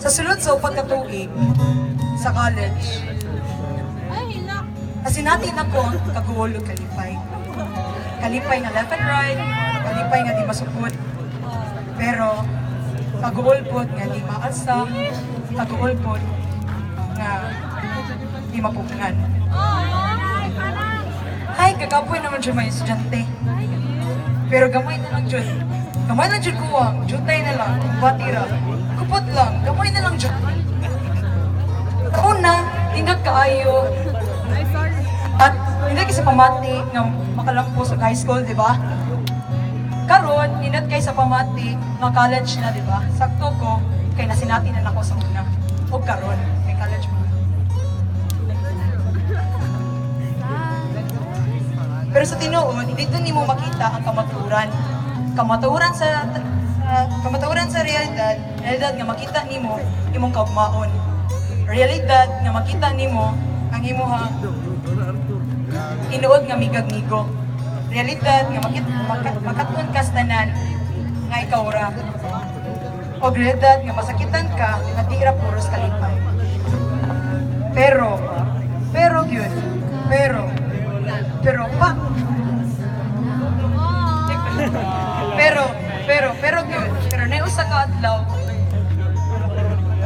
Sa sulod sa upat ka tuig, sa college, natin ako ang kagulo kalipay. Kalipay nga left and right, kalipay nga di masupot. Pero, kaguulpot nga di maasam, kaguulpot nga di mapupungan. Hay, kagapoy naman dyan may estudyante. Pero gamay na lang dyan. Gamay na dyan kuwang, jutay na lang, batira. Kupot lang, gamay na lang dyan. Una, tingag kaayo. At hindi kasi pamati nga makalampo sa high school, di ba? Karon, inat kay sa pamati nga college na, di ba? Sakto ko, kay nasinati na ako sa una. O karon, kay college mo. Pero sa tinuod, dito nimo makita ang kamaturan. Kamaturan sa realidad nga makita nimo imong kaugmaon. Realidad nga makita nimo ang imuha inuod nga migag-migo. Realidad nga makatun ka sa tanan nga ikaw ra. O realidad nga masakitan ka nga di ra puros kalipay. Pero yun. Pero pa. Pero yun. Pero na usa ka adlaw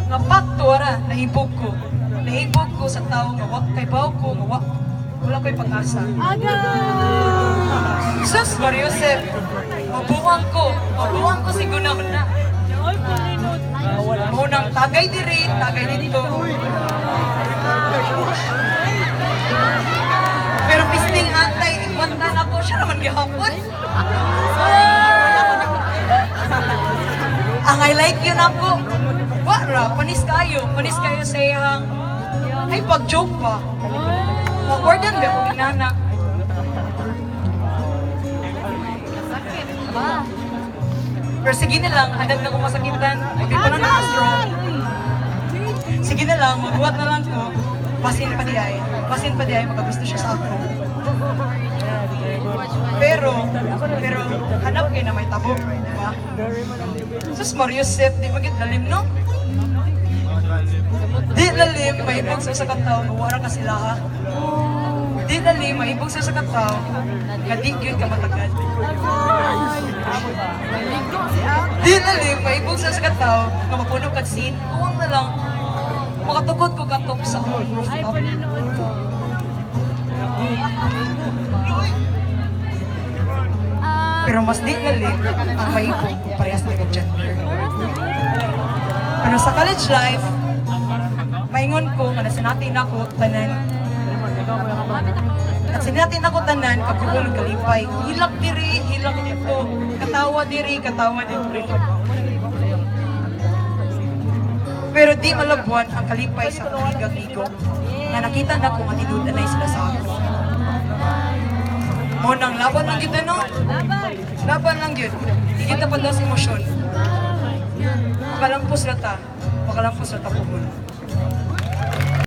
nga pakto ra nahibog ko sa tao nga wa kay baw ko nga wala ko'y pag-asa. Sus, Mario Joseph, mabuwang ko si Guna-Guna. Munang tagay diri, tagay dito. Pero pisting antay, ikwantan ako, siya naman gihapon. Ang I like yun ako. Wara, panis kayo sa iyang. Ay, pag-joke pa. Mag-organ ba akong inana? Pero sige na lang, handag na kong masakitan. Hindi pa na naka-strong. Sige na lang, magbuhat na lang ko. Pasin pa di ay, makagusto siya sa ako. Pero, hanap kayo na may tabo, di ba? Sus, Mario Joseph, di magit dalim, no? Di lalim, may ibang sa kataw, mawara ka sila ha. Di lalim, may ibang sa kataw, kadig yun ka matagal. Di lalim, may ibang sa kataw, nga mapuno ka sin, kuwang na lang, makatugod ko katok sa rooftop. Pero mas di lalim, ang may ibang parehas na gender. Pero sa college life, maingon ko nga nasinatin ako tanan. At sinatin ako tanan kaguol kalipay. Hilak diri, hilak dito. Katawa diri, katawa dito. Pero di malabuan ang kalipay sa kaligang-ligo na nakita na kung atiduda na sila sa ako. Monang laban lang kita, no? Laban lang yun. Di kita pa sa emosyon. Makalampos na ta pumun.